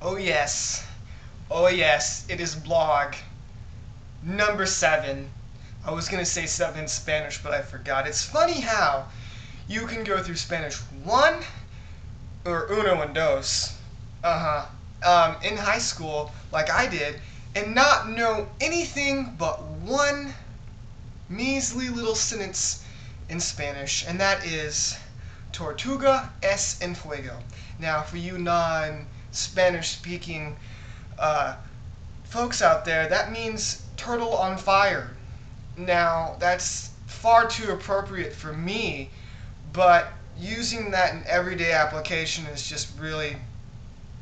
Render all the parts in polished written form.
Oh yes. Oh yes, it is blog number 7. I was gonna say 7 in Spanish, but I forgot. It's funny how you can go through Spanish 1 or uno and dos, in high school, like I did, and not know anything but one measly little sentence in Spanish, and that is Tortuga es en fuego. Now, for you non-Spanish speaking folks out there, that means turtle on fire. Now, that's far too appropriate for me, but using that in everyday application is just really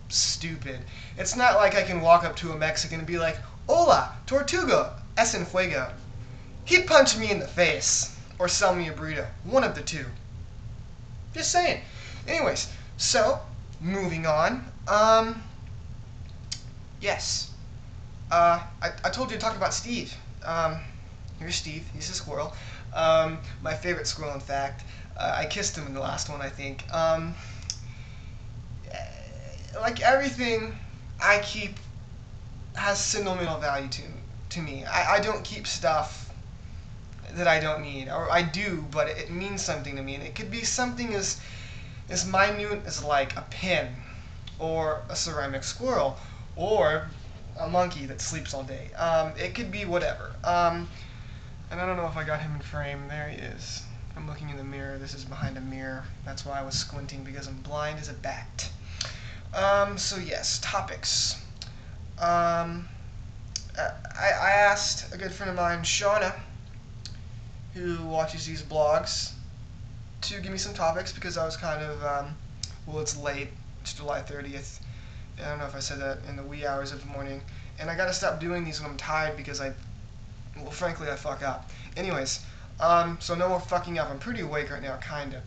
stupid. It's not like I can walk up to a Mexican and be like, "Hola, Tortuga es en fuego." He'd punch me in the face or sell me a burrito. One of the two. Just saying. Anyways, so, moving on. Yes. I told you to talk about Steve. Here's Steve. He's a squirrel. My favorite squirrel, in fact. I kissed him in the last one, I think. Like everything I keep has sentimental value to me. I don't keep stuff that I don't need, or I do, but it means something to me, and it could be something as minute as like a pin, or a ceramic squirrel, or a monkey that sleeps all day. It could be whatever. And I don't know if I got him in frame. There he is. I'm looking in the mirror. This is behind a mirror. That's why I was squinting, because I'm blind as a bat. So yes, topics. I asked a good friend of mine, Shauna, who watches these blogs, to give me some topics, because I was kind of, well, it's late. It's July 30th. I don't know if I said that in the wee hours of the morning. And I gotta stop doing these when I'm tired, because well, frankly, I fuck up. Anyways, so no more fucking up. I'm pretty awake right now, kinda.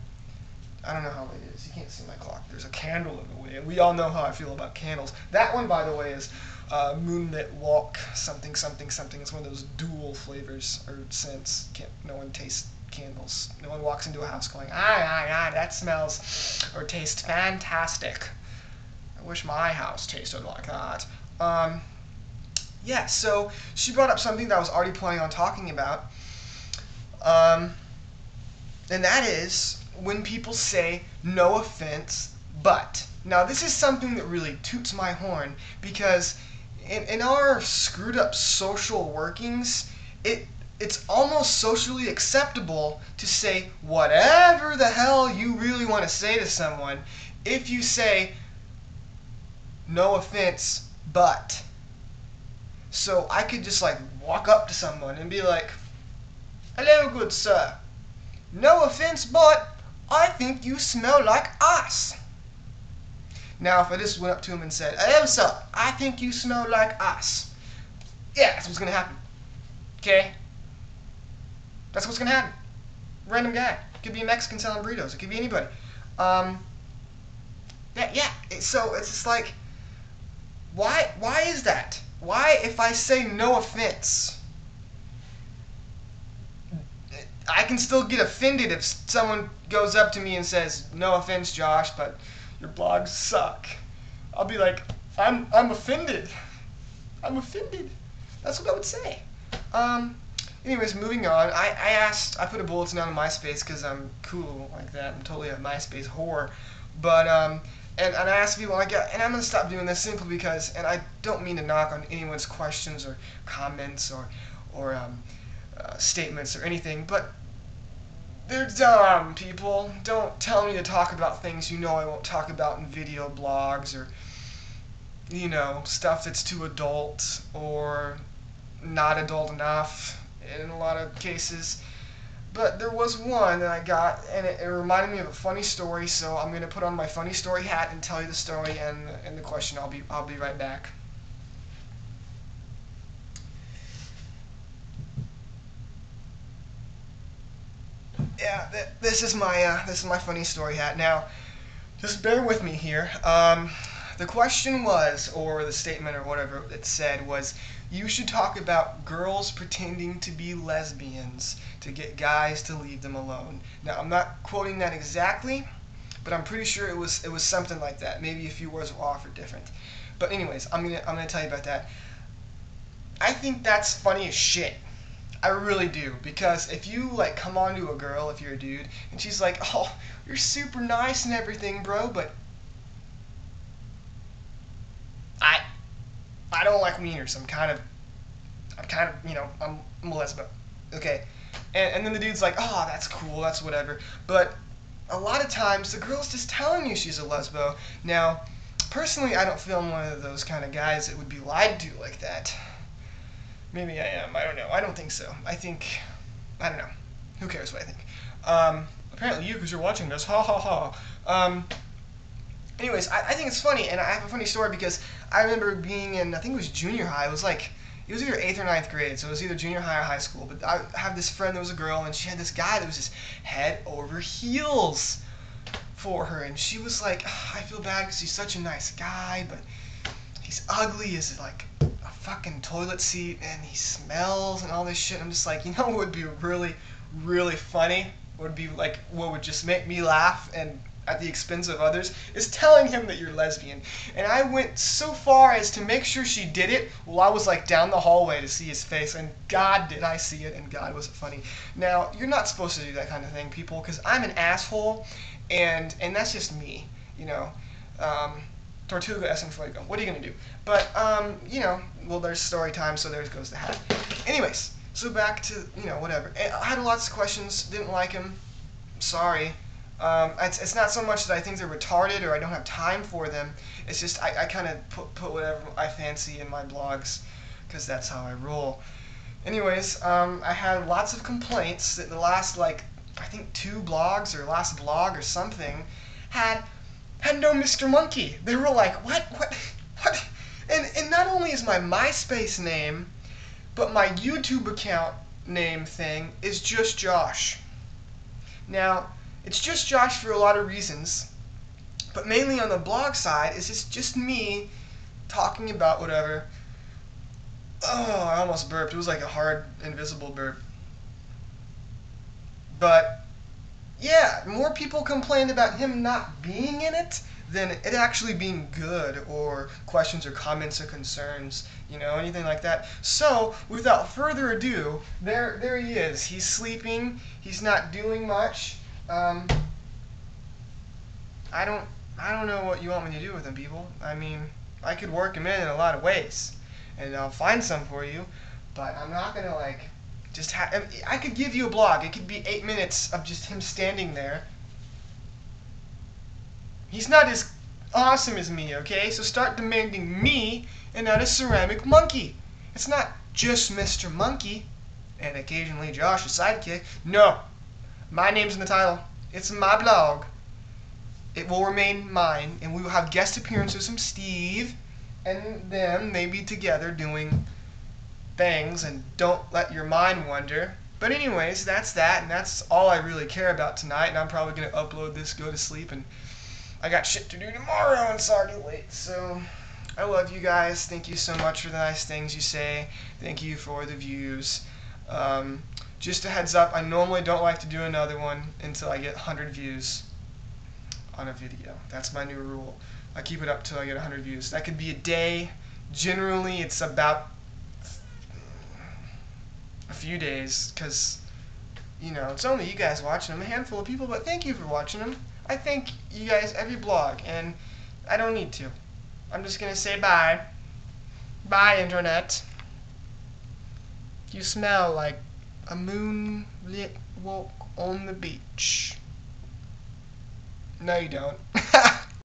I don't know how late it is. You can't see my clock. There's a candle in the way. We all know how I feel about candles. That one, by the way, is Moonlit Walk something something something. It's one of those dual flavors or scents. No one tastes candles. No one walks into a house going, that smells or tastes fantastic. I wish my house tasted like that. Yeah, so she brought up something that I was already planning on talking about. And that is when people say, "No offense, but." Now, this is something that really toots my horn, because in our screwed up social workings, it's almost socially acceptable to say whatever the hell you really want to say to someone if you say, "No offense, but." So I could just like walk up to someone and be like, "Hello, good sir. No offense, but I think you smell like ass." Now, if I just went up to him and said, "Hello, sir. I think you smell like ass." Yeah, that's what's gonna happen. Okay? That's what's gonna happen. Random guy. It could be a Mexican selling burritos. It could be anybody. So it's just like, why is that? Why, if I say no offense, I can still get offended if someone goes up to me and says, "No offense, Josh, but your blogs suck." I'll be like, I'm offended. I'm offended. That's what I would say. Anyways, moving on. I put a bulletin down on MySpace because I'm cool like that. I'm totally a MySpace whore. But, and I asked people, and I'm going to stop doing this simply because, and I don't mean to knock on anyone's questions or comments or statements or anything, but they're dumb, people. Don't tell me to talk about things you know I won't talk about in video blogs, or, you know, stuff that's too adult or not adult enough in a lot of cases. But there was one that I got, and it reminded me of a funny story, so I'm going to put on my funny story hat and tell you the story and the question. I'll be right back. Yeah, this is my funny story hat. Now, just bear with me here. The question was, or the statement or whatever it said was, you should talk about girls pretending to be lesbians to get guys to leave them alone. Now, I'm not quoting that exactly, but I'm pretty sure it was something like that. Maybe a few words were off or different. But anyways, I'm gonna tell you about that. I think that's funny as shit. I really do, because if you like come on to a girl, if you're a dude, and she's like, "Oh, you're super nice and everything, bro," but I don't like wieners. I'm kind of, I'm a lesbo. Okay, and then the dude's like, "Oh, that's cool, that's whatever," but a lot of times the girl's just telling you she's a lesbo. Now, personally, I don't feel I'm one of those kind of guys that would be lied to like that. Maybe I am. I don't know. I don't think so. I don't know. Who cares what I think? Apparently you, because you're watching this. Ha ha ha. Anyways, I think it's funny, and I have a funny story because I remember being in, I think it was junior high. It was either 8th or 9th grade, so it was either junior high or high school. But I have this friend that was a girl, and she had this guy that was just head over heels for her, and she was like, "I feel bad because he's such a nice guy, but he's ugly as like a fucking toilet seat, and he smells and all this shit." I'm just like, you know what would be really, really funny? Would be like what would just make me laugh and at the expense of others is telling him that you're lesbian. And I went so far as to make sure she did it while I was like down the hallway to see his face, and God did I see it, and God was it funny. Now, you're not supposed to do that kind of thing, people, because I'm an asshole, and that's just me, you know. Tortuga es un fuego. What are you gonna do? But you know, well, there's story time, so there goes the hat. Anyways, so back to, you know, whatever. I had lots of questions. Didn't like him. Sorry. It's not so much that I think they're retarded or I don't have time for them. It's just I kind of put whatever I fancy in my blogs, because that's how I roll. Anyways, I had lots of complaints that the last, like, I think 2 blogs or last blog or something had no Mr. Monkey. They were like, what? And not only is my MySpace name, but my YouTube account name thing is just Josh. Now, it's just Josh for a lot of reasons, but mainly on the blog side, it's just me talking about whatever. Oh, I almost burped. It was like a hard, invisible burp. But yeah, more people complained about him not being in it than it actually being good, or questions or comments or concerns, you know, anything like that. So, without further ado, there he is. He's sleeping. He's not doing much. I don't know what you want me to do with him, people. I mean, I could work him in a lot of ways, and I'll find some for you, but I'm not gonna like just I could give you a blog. It could be 8 minutes of just him standing there. He's not as awesome as me, okay? So start demanding me and not a ceramic monkey. It's not just Mr. Monkey and occasionally Josh, a sidekick. No. My name's in the title. It's my blog. It will remain mine, and we will have guest appearances from Steve and them, maybe together doing things, and don't let your mind wander. But anyways, that's that, and that's all I really care about tonight, and I'm probably going to upload this, go to sleep, and I got shit to do tomorrow, and it's already late. So I love you guys. Thank you so much for the nice things you say. Thank you for the views. Just a heads up, I normally don't like to do another one until I get 100 views on a video. That's my new rule. I keep it up till I get 100 views. That could be a day. Generally, it's about a few days, because, you know, it's only you guys watching them, a handful of people, but thank you for watching them. I thank you guys every blog, and I don't need to. I'm just going to say bye. Bye, Internet. You smell like a moonlit walk on the beach. No, you don't.